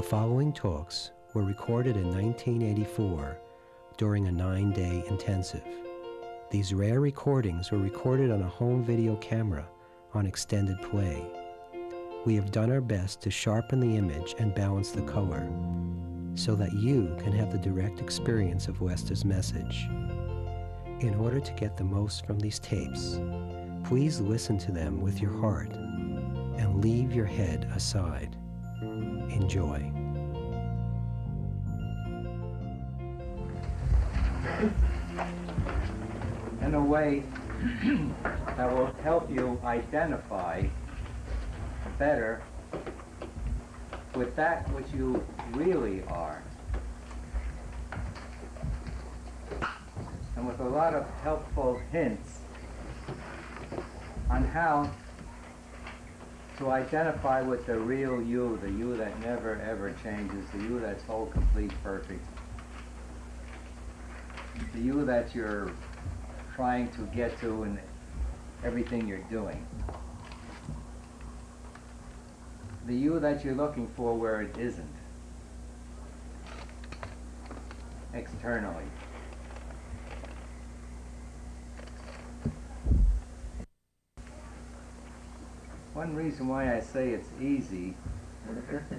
The following talks were recorded in 1984 during a 9-day intensive. These rare recordings were recorded on a home video camera on extended play. We have done our best to sharpen the image and balance the color so that you can have the direct experience of Lester's message. In order to get the most from these tapes, please listen to them with your heart and leave your head aside. Enjoy. In a way that will help you identify better with that which you really are. And with a lot of helpful hints on how to identify with the real you, the you that never ever changes, the you that's whole, complete, perfect, the you that you're trying to get to in everything you're doing, the you that you're looking for where it isn't, externally. One reason why I say it's easy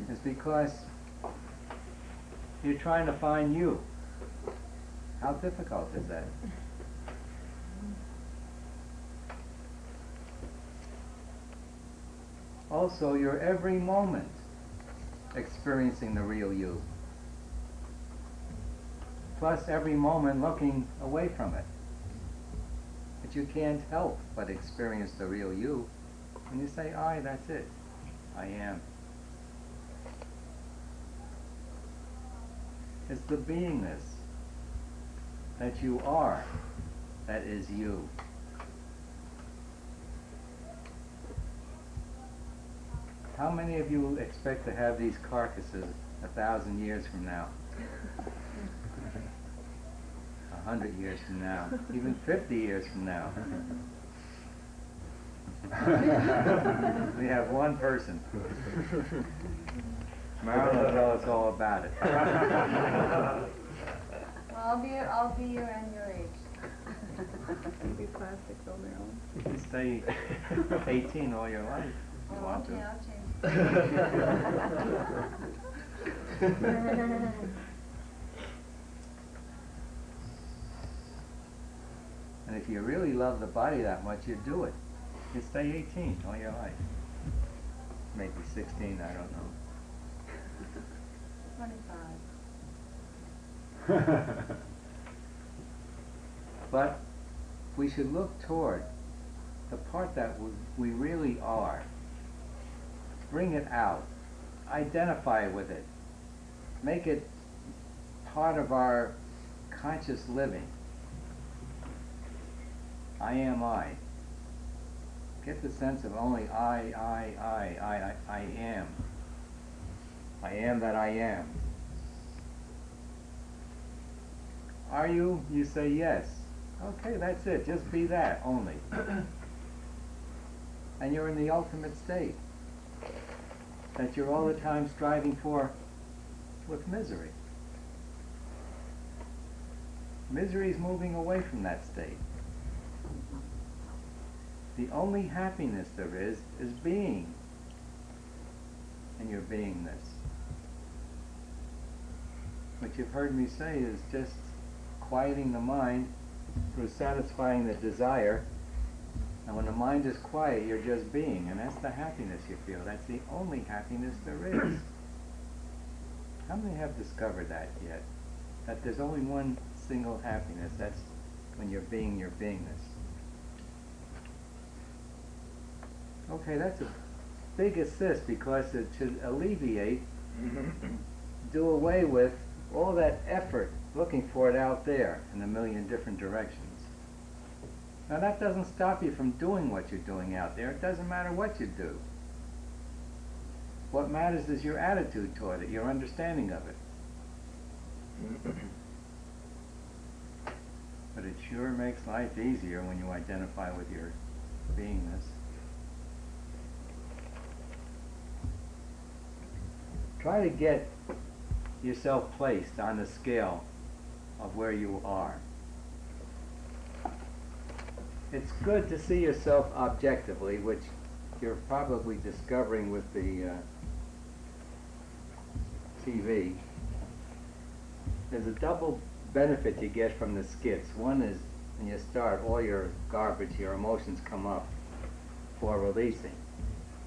is because you're trying to find you. How difficult is that? Also, you're every moment experiencing the real you. Plus every moment looking away from it. But you can't help but experience the real you. When you say I, that's it. I am. It's the beingness that you are that is you. How many of you expect to have these carcasses 1,000 years from now? 100 years from now? Even 50 years from now? We have one person. Marilyn will tell us all about it. Well, I'll be you and your age. You'll be plastic though, Marilyn. You can stay 18 all your life if you want to. Okay, I'll change. And if you really love the body that much, you do it. You stay 18 all your life. Maybe 16, I don't know. 25. But we should look toward the part that we really are. Bring it out. Identify with it. Make it part of our conscious living. I am I. Get the sense of only I am. I am that I am. Are you? You say yes. Okay, that's it. Just be that only. And you're in the ultimate state that you're all the time striving for with misery. Misery is moving away from that state. The only happiness there is being, and your beingness. What you've heard me say is just quieting the mind through satisfying the desire, and when the mind is quiet, you're just being, and that's the happiness you feel. That's the only happiness there is. How many have discovered that yet? That there's only one single happiness. That's when you're being your beingness. Okay, that's a big assist because it should alleviate, do away with all that effort looking for it out there in a million different directions. Now that doesn't stop you from doing what you're doing out there. It doesn't matter what you do. What matters is your attitude toward it, your understanding of it. But it sure makes life easier when you identify with your beingness. try to get yourself placed on the scale of where you are. It's good to see yourself objectively, which you're probably discovering with the TV. There's a double benefit you get from the skits. One is when you start, all your garbage, your emotions come up for releasing.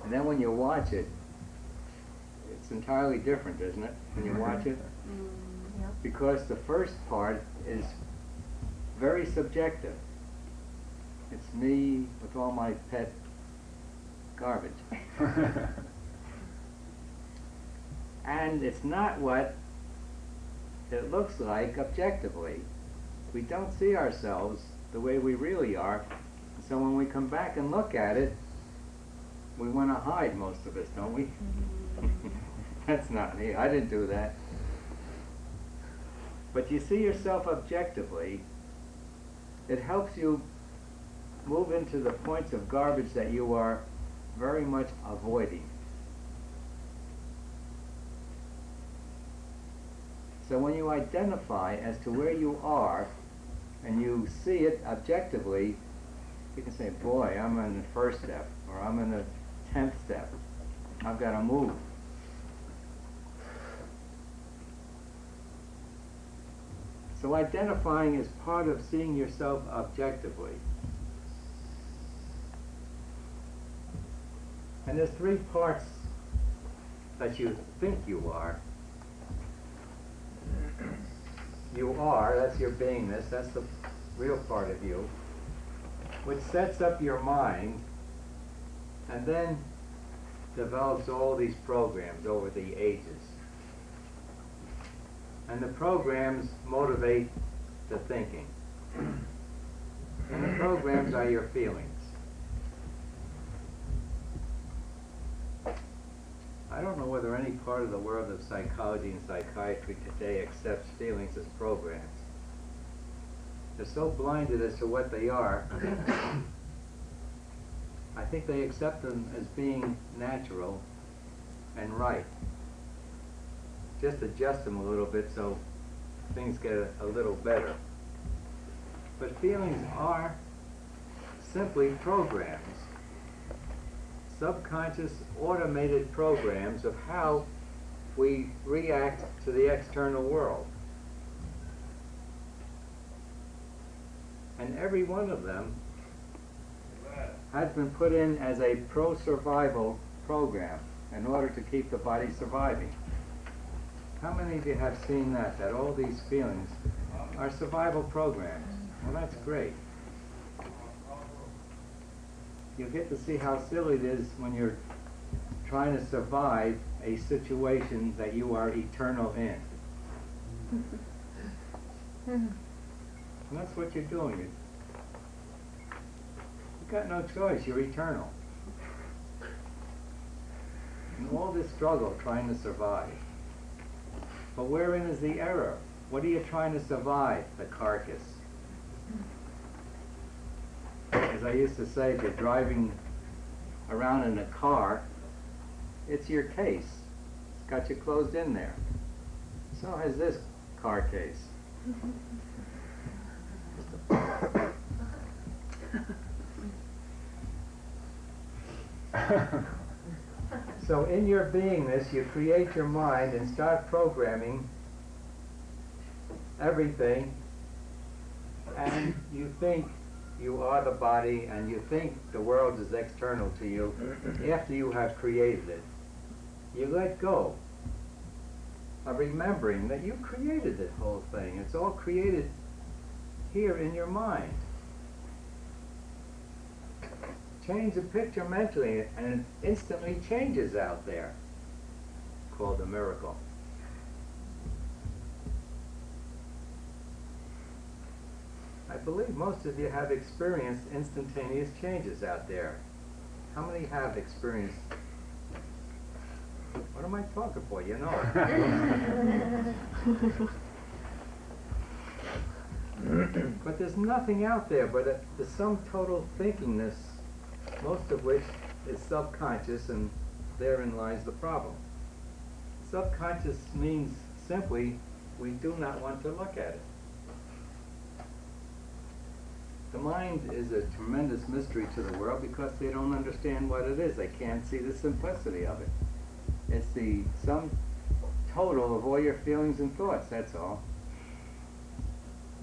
And then when you watch it, it's entirely different, isn't it, when you watch it? Yeah. Because the first part is very subjective. It's me with all my pet garbage. And it's not what it looks like objectively. We don't see ourselves the way we really are. So when we come back and look at it, we want to hide, most of us, don't we? That's not me. I didn't do that. But you see yourself objectively, it helps you move into the points of garbage that you are very much avoiding. So when you identify as to where you are and you see it objectively, you can say, boy, I'm in the first step, or I'm in the 10th step. I've got to move. So identifying is part of seeing yourself objectively. And there's three parts that you think you are. You are, that's your beingness, that's the real part of you, which sets up your mind and then develops all these programs over the ages. And the programs motivate the thinking. And the programs are your feelings. I don't know whether any part of the world of psychology and psychiatry today accepts feelings as programs. They're so blinded as to what they are. I think they accept them as being natural and right. Just adjust them a little bit so things get a little better. But feelings are simply programs. Subconscious automated programs of how we react to the external world. And every one of them has been put in as a pro-survival program in order to keep the body surviving. How many of you have seen that all these feelings are survival programs? Well, that's great. You'll get to see how silly it is when you're trying to survive a situation that you are eternal in. And that's what you're doing. You've got no choice. You're eternal. And all this struggle trying to survive. But wherein is the error? What are you trying to survive? The carcass. As I used to say, if you're driving around in a car, it's your case. It's got you closed in there. So has this car case. So in your beingness, you create your mind and start programming everything, and you think you are the body, and you think the world is external to you. After you have created it, you let go of remembering that you created this whole thing. It's all created here in your mind. Change the picture mentally, and it instantly changes out there. Called a miracle. I believe most of you have experienced instantaneous changes out there. How many have experienced? What am I talking for? You know. But there's nothing out there but the sum total thinkingness, most of which is subconscious, and therein lies the problem. subconscious means simply we do not want to look at it. The mind is a tremendous mystery to the world because they don't understand what it is. They can't see the simplicity of it. It's the sum total of all your feelings and thoughts, that's all.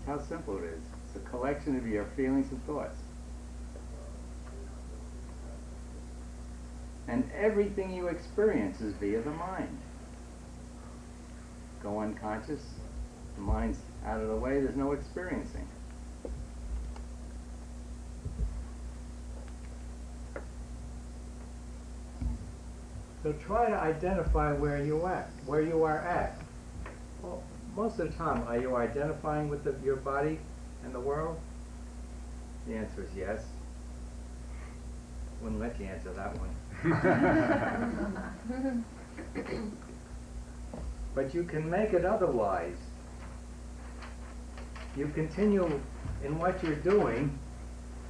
That's how simple it is. It's a collection of your feelings and thoughts. And everything you experience is via the mind. Go unconscious, the mind's out of the way, there's no experiencing. So try to identify where you are at. Well, most of the time, are you identifying with your body and the world? The answer is yes. Wouldn't let you answer that one. But you can make it otherwise. You continue in what you're doing,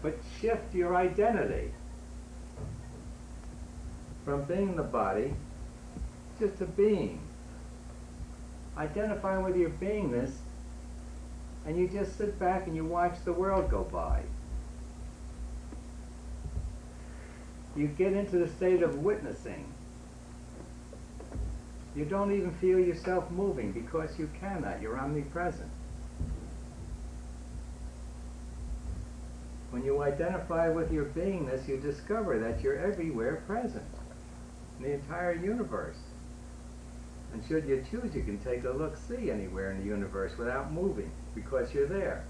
but shift your identity from being the body just to being. Identify with your beingness, and you just sit back and you watch the world go by. You get into the state of witnessing. You don't even feel yourself moving because you cannot. You're omnipresent. When you identify with your beingness, you discover that you're everywhere present in the entire universe. And should you choose, you can take a look-see anywhere in the universe without moving because you're there.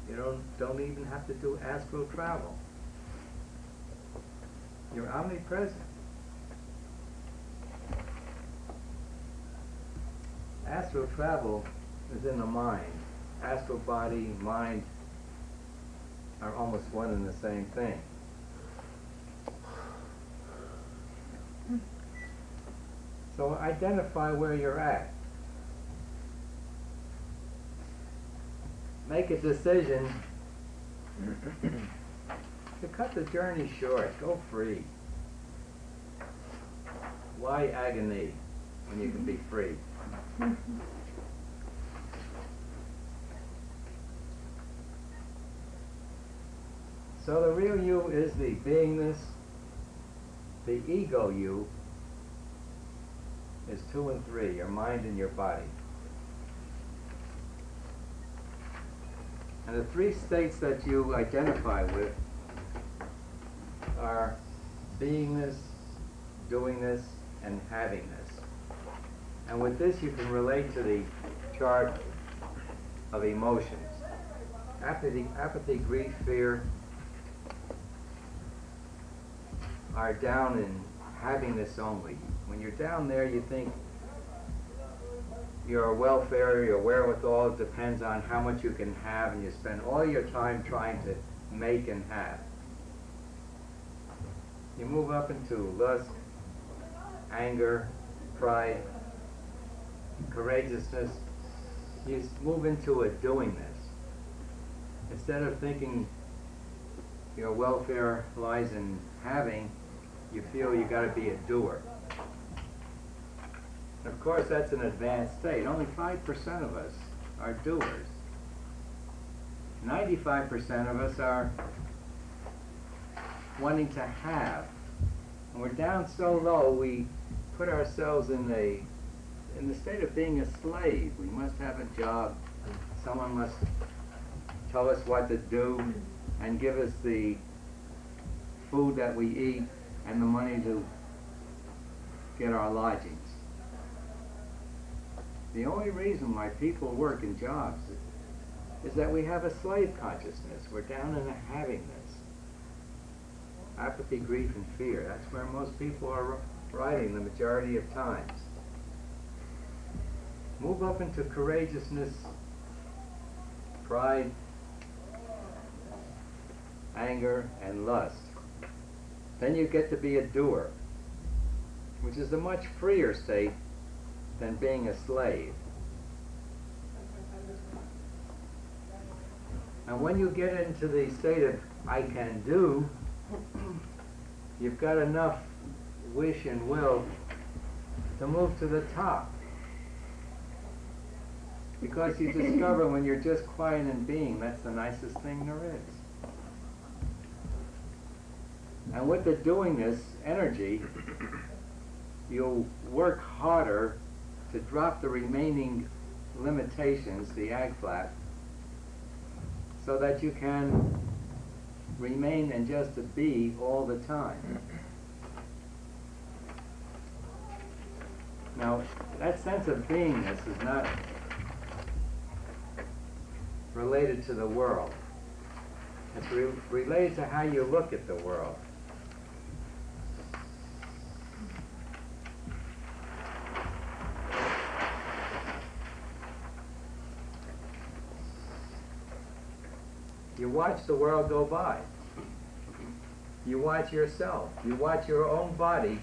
You don't even have to do astral travel. You're omnipresent. Astral travel is in the mind. Astral body, mind are almost one and the same thing. So identify where you're at. Make a decision to cut the journey short. Go free. Why agony when you can be free? So the real you is the beingness. The ego you is 2 and 3, your mind and your body. And the 3 states that you identify with are beingness, doingness, and havingness. And with this you can relate to the chart of emotions. Apathy, grief, fear are down in havingness only. When you're down there, you think your welfare, your wherewithal depends on how much you can have, and you spend all your time trying to make and have. You move up into lust, anger, pride, courageousness. You move into a doingness. Instead of thinking your welfare lies in having, you feel you got to be a doer. And of course, that's an advanced state. Only 5% of us are doers. 95% of us are wanting to have. And we're down so low, we put ourselves in the state of being a slave. We must have a job. Someone must tell us what to do and give us the food that we eat and the money to get our lodgings. The only reason why people work in jobs is that we have a slave consciousness. We're down in a havingness. Apathy, grief, and fear. That's where most people are riding the majority of times. Move up into courageousness, pride, anger, and lust. Then you get to be a doer, which is a much freer state than being a slave. And when you get into the state of I can do, you've got enough wish and will to move to the top. Because you discover when you're just quiet and being, that's the nicest thing there is. And with the doingness energy, you'll work harder to drop the remaining limitations, the ag flap, so that you can remain and just to be all the time. Now, that sense of beingness is not related to the world. It's related to how you look at the world. You watch the world go by. You watch yourself. You watch your own body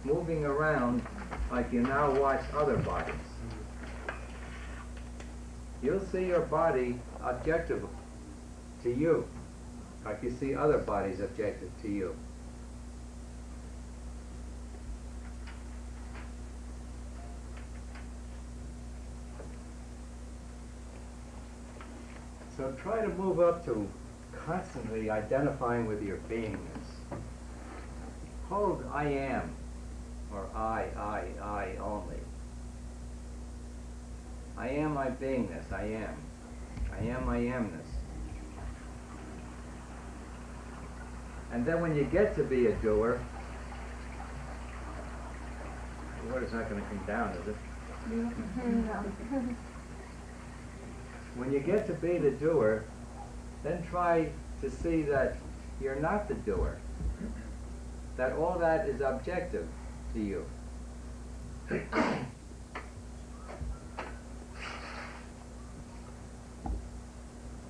moving around like you now watch other bodies. You'll see your body objective to you, like you see other bodies objective to you. So try to move up to constantly identifying with your beingness. Hold I am, or I only. I am my beingness, I am. I am my amness. And then when you get to be a doer, the water's not going to come down, is it? No. When you get to be the doer, then try to see that you're not the doer. That all that is objective to you.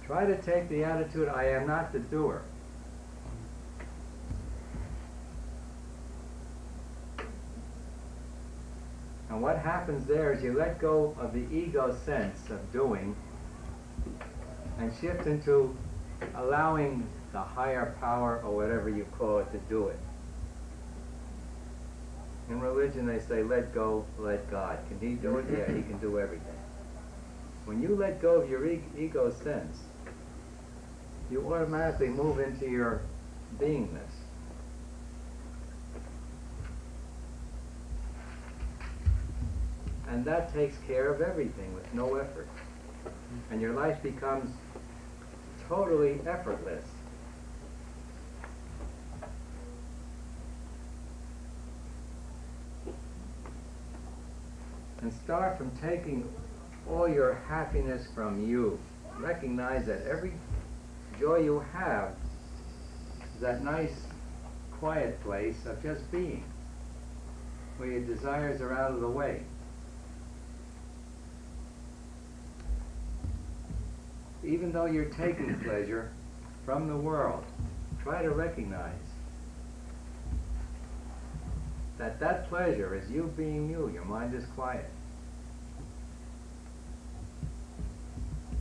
Try to take the attitude, I am not the doer. And what happens there is you let go of the ego sense of doing and shift into allowing the higher power, or whatever you call it, to do it. In religion they say, let go, let God. Can he do it? Yeah, he can do everything. When you let go of your ego sense, you automatically move into your beingness. And that takes care of everything with no effort. And your life becomes totally effortless. And start from taking all your happiness from you. Recognize that every joy you have is that nice, quiet place of just being, where your desires are out of the way. Even though you're taking pleasure from the world, try to recognize that that pleasure is you being you. Your mind is quiet.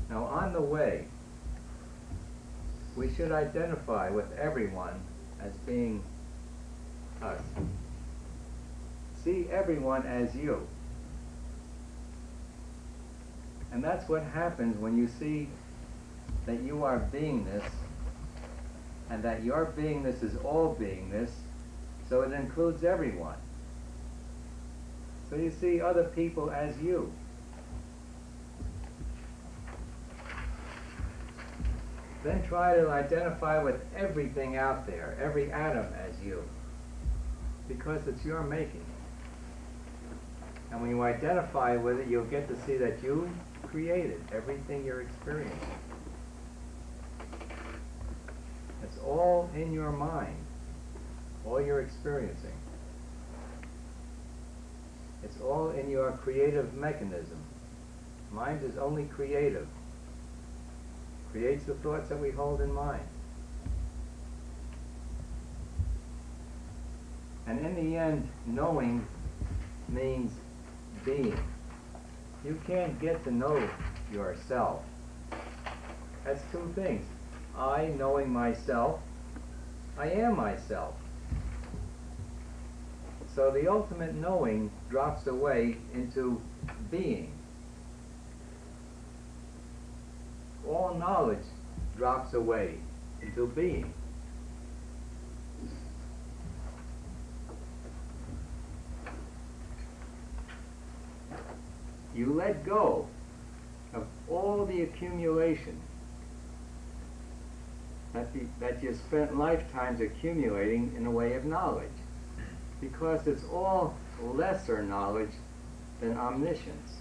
Now, on the way, we should identify with everyone as being us. See everyone as you. And that's what happens when you see that you are beingness, and that your beingness is all beingness, so it includes everyone. So you see other people as you. Then try to identify with everything out there, every atom as you, because it's your making. And when you identify with it, you'll get to see that you created everything you're experiencing. It's all in your mind, all you're experiencing. It's all in your creative mechanism. Mind is only creative. Creates the thoughts that we hold in mind. And in the end, knowing means being. You can't get to know yourself. That's two things. I, knowing myself, I am myself. So the ultimate knowing drops away into being. All knowledge drops away into being. You let go of all the accumulation that you spent lifetimes accumulating in the way of knowledge, because it's all lesser knowledge than omniscience.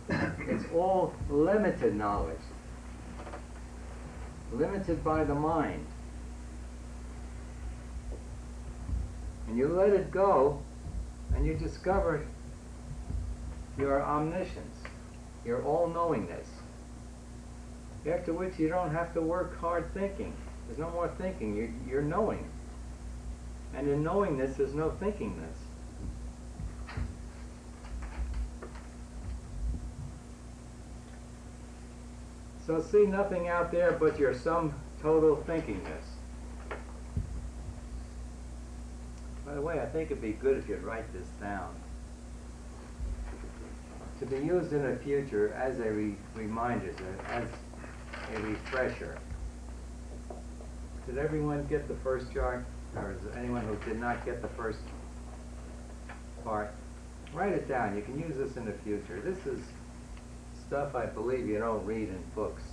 It's all limited knowledge, limited by the mind. And you let it go, and you discover your omniscience, your all-knowingness. After which you don't have to work hard thinking. There's no more thinking, you're knowing. And in knowingness, there's no thinkingness. So see nothing out there but your sum total thinkingness. By the way, I think it'd be good if you'd write this down, to be used in the future as a reminder, as a refresher. Did everyone get the first chart? Or is there anyone who did not get the first part? Write it down. You can use this in the future. This is stuff I believe you don't read in books.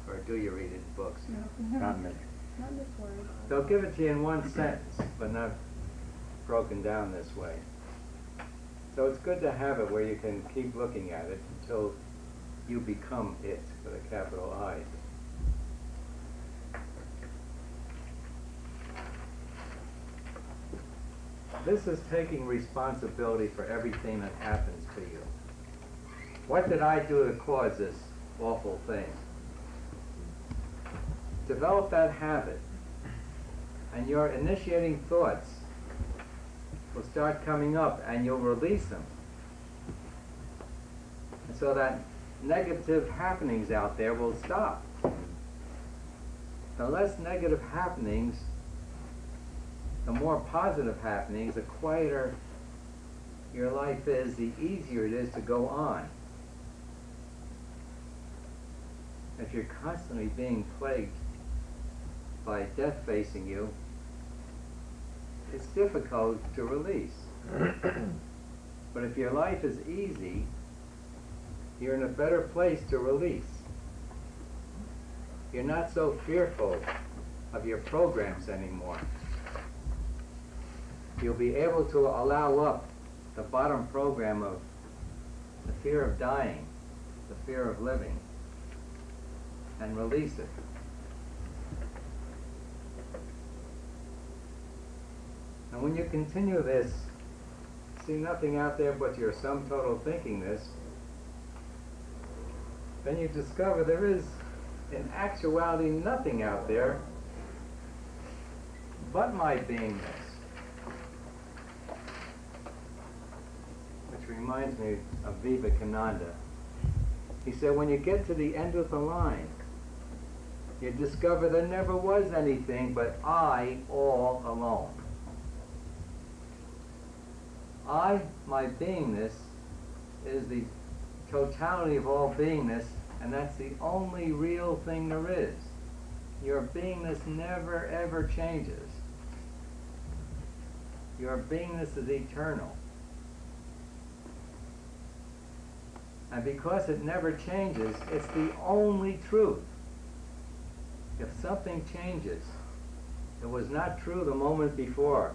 Or do you read it in books? No. Not many. Not this word. They'll give it to you in one sentence, but not broken down this way. So it's good to have it where you can keep looking at it until you become it, with a capital I. This is taking responsibility for everything that happens to you. What did I do to cause this awful thing? Develop that habit, and your initiating thoughts will start coming up, and you'll release them. And so that negative happenings out there will stop. The less negative happenings, the more positive happenings, the quieter your life is, the easier it is to go on. If you're constantly being plagued by death facing you, it's difficult to release. But if your life is easy, you're in a better place to release. You're not so fearful of your programs anymore. You'll be able to allow up the bottom program of the fear of dying, the fear of living, and release it. And when you continue this, see nothing out there but your sum total thinkingness, then you discover there is, in actuality, nothing out there but my beingness. Which reminds me of Vivekananda. He said, when you get to the end of the line, you discover there never was anything but I all alone. I, my beingness, is the totality of all beingness, and that's the only real thing there is. Your beingness never ever changes. Your beingness is eternal. And because it never changes, it's the only truth. If something changes, it was not true the moment before.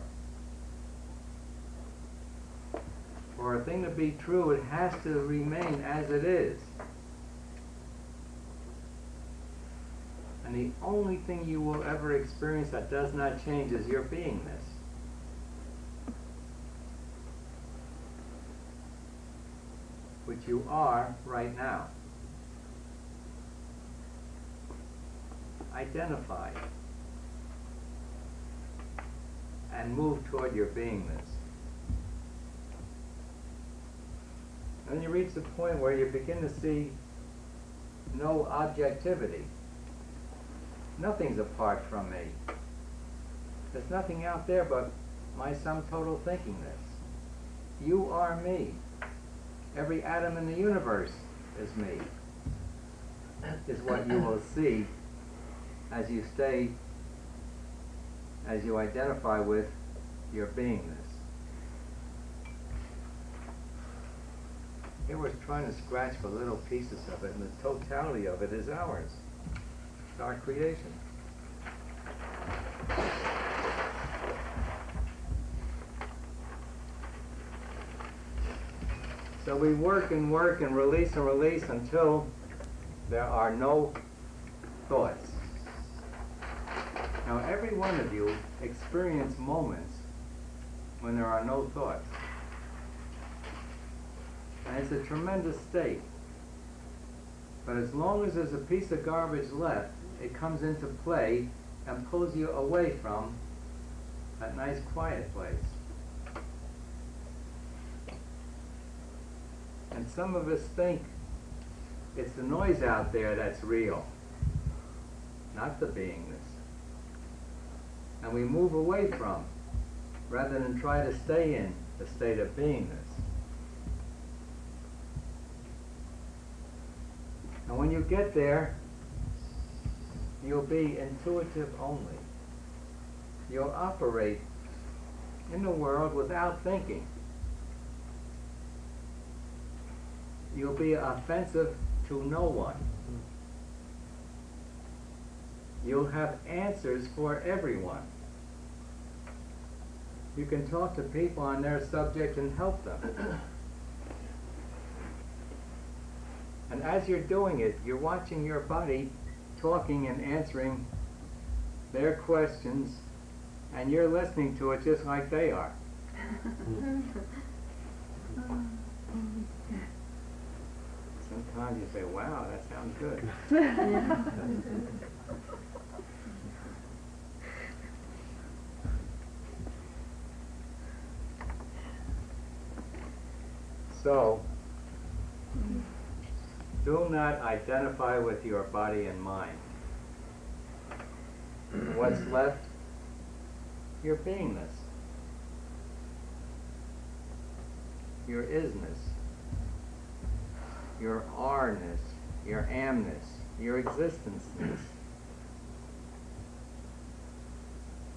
For a thing to be true, it has to remain as it is. And the only thing you will ever experience that does not change is your beingness. Which you are right now. Identify and move toward your beingness. And you reach the point where you begin to see no objectivity. Nothing's apart from me. There's nothing out there but my sum total thinkingness. You are me. Every atom in the universe is me, is what you will see as you identify with your beingness. Here we're trying to scratch for little pieces of it, and the totality of it is ours. It's our creation. So we work and work and release until there are no thoughts. Now every one of you experience moments when there are no thoughts. And it's a tremendous state. But as long as there's a piece of garbage left, it comes into play and pulls you away from that nice quiet place. And some of us think it's the noise out there that's real, not the beingness. And we move away from, rather than try to stay in the state of beingness. And when you get there, you'll be intuitive only. You'll operate in the world without thinking. You'll be offensive to no one. You'll have answers for everyone. You can talk to people on their subject and help them. And as you're doing it, you're watching your body talking and answering their questions, and you're listening to it just like they are. Sometimes you say, wow, that sounds good. So, do not identify with your body and mind. What's left? Your beingness. Your isness. Your are-ness. Your amness. Your existence-ness.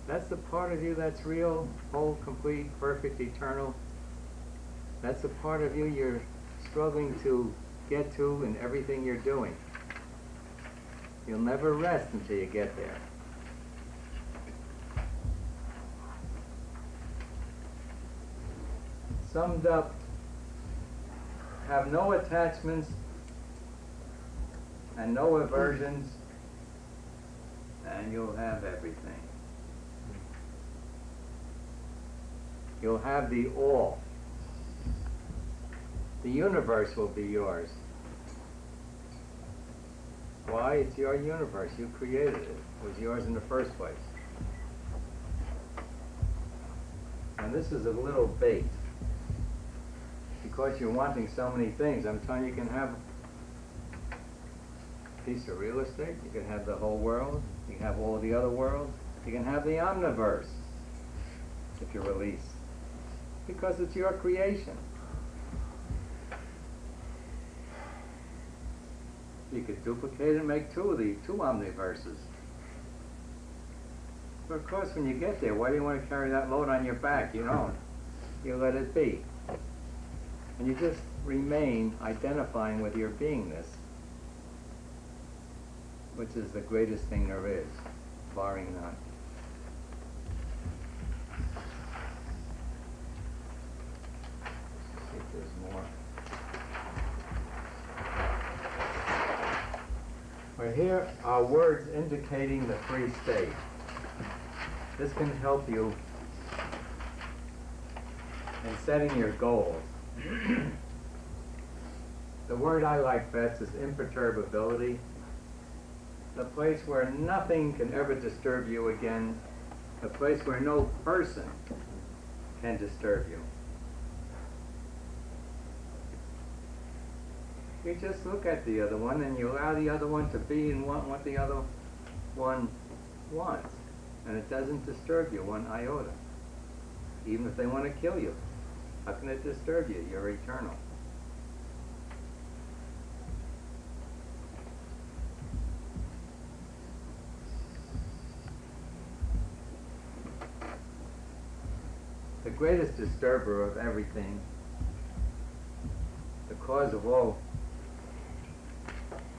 That's the part of you that's real, whole, complete, perfect, eternal. That's the part of you you're struggling to get to in everything you're doing. You'll never rest until you get there. Summed up, have no attachments and no aversions, and you'll have everything. You'll have the all. The universe will be yours. Why? It's your universe. You created it. It was yours in the first place. And this is a little bait. Because you're wanting so many things, I'm telling you, you can have a piece of real estate, you can have the whole world, you can have all the other worlds, you can have the omniverse, if you release. Because it's your creation. You could duplicate and make two omniverses. But of course, when you get there, why do you want to carry that load on your back? You don't. You let it be. And you just remain identifying with your beingness, which is the greatest thing there is, barring none. Let's see if there's more. Well, here are words indicating the free state. This can help you in setting your goals. The word I like best is imperturbability. The place where nothing can ever disturb you again. The place where no person can disturb you. You just look at the other one and you allow the other one to be and want what the other one wants. And it doesn't disturb you one iota. even if they want to kill you. How can it disturb you? You're eternal. The greatest disturber of everything, the cause of all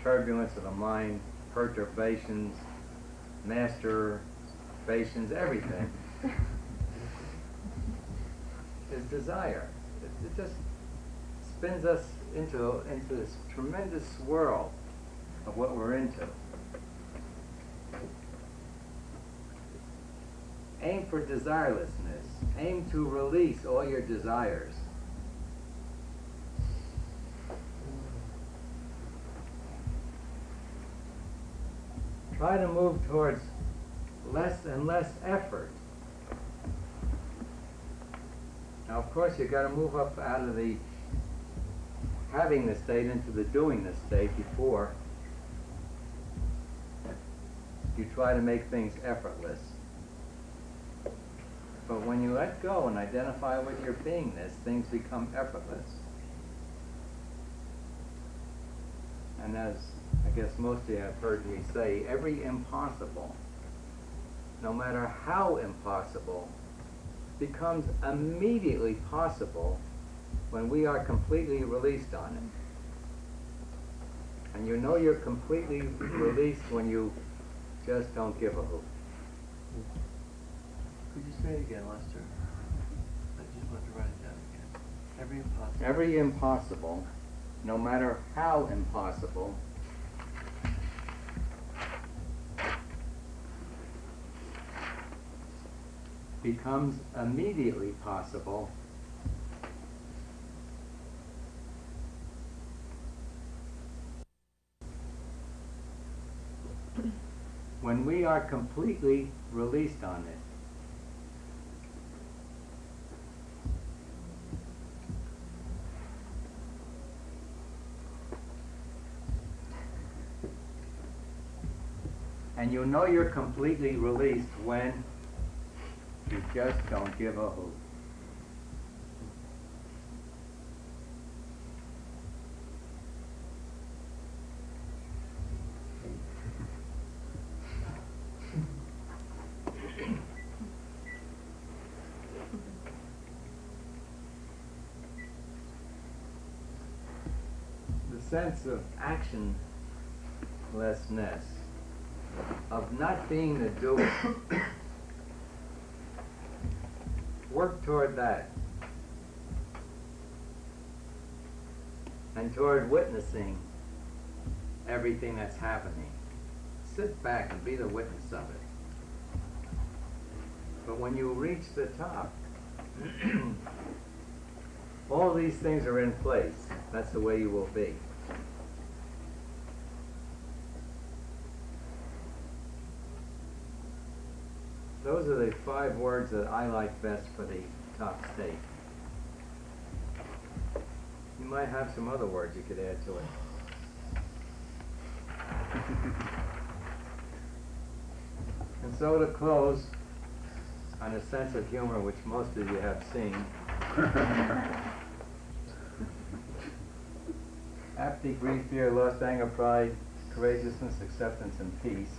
turbulence of the mind, perturbations, masturbations, everything, is desire. It just spins us into this tremendous swirl of what we're into. Aim for desirelessness. Aim to release all your desires. Try to move towards less and less effort. Now, of course, you've got to move up out of the having the state into the doing the state before you try to make things effortless. But when you let go and identify with your beingness, things become effortless. And as I guess most of you have heard me say, every impossible, no matter how impossible, becomes immediately possible when we are completely released on it. And you know you're completely released when you just don't give a hoot. Could you say it again, Lester? I just want to write it down again. Every impossible, no matter how impossible, becomes immediately possible when we are completely released on it. And you know you're completely released when you just don't give a hoot. The sense of actionlessness, of not being the doer. Work toward that. And toward witnessing everything that's happening. Sit back and be the witness of it. But when you reach the top, all these things are in place. That's the way you will be. Those are the 5 words that I like best for the top state. You might have some other words you could add to it. And so to close, on a sense of humor which most of you have seen, apathy, grief, fear, lust, anger, pride, courageousness, acceptance, and peace.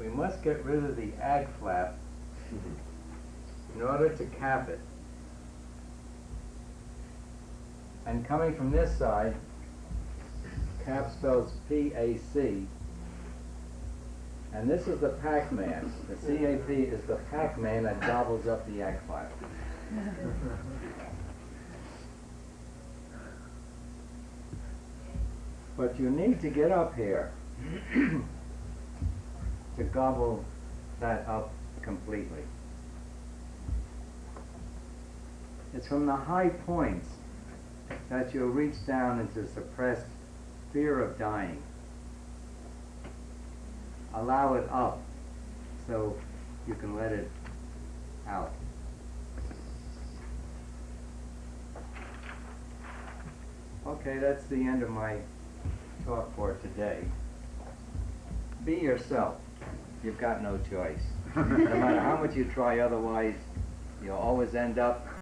We must get rid of the ag flap in order to cap it. And coming from this side, cap spells P-A-C, and this is the Pac-Man. The C-A-P is the Pac-Man that gobbles up the ag flap. But you need to get up here to gobble that up completely. It's from the high points that you'll reach down into suppressed fear of dying. Allow it up so you can let it out. Okay, that's the end of my talk for today. Be yourself. you've got no choice. No matter how much you try otherwise, you'll always end up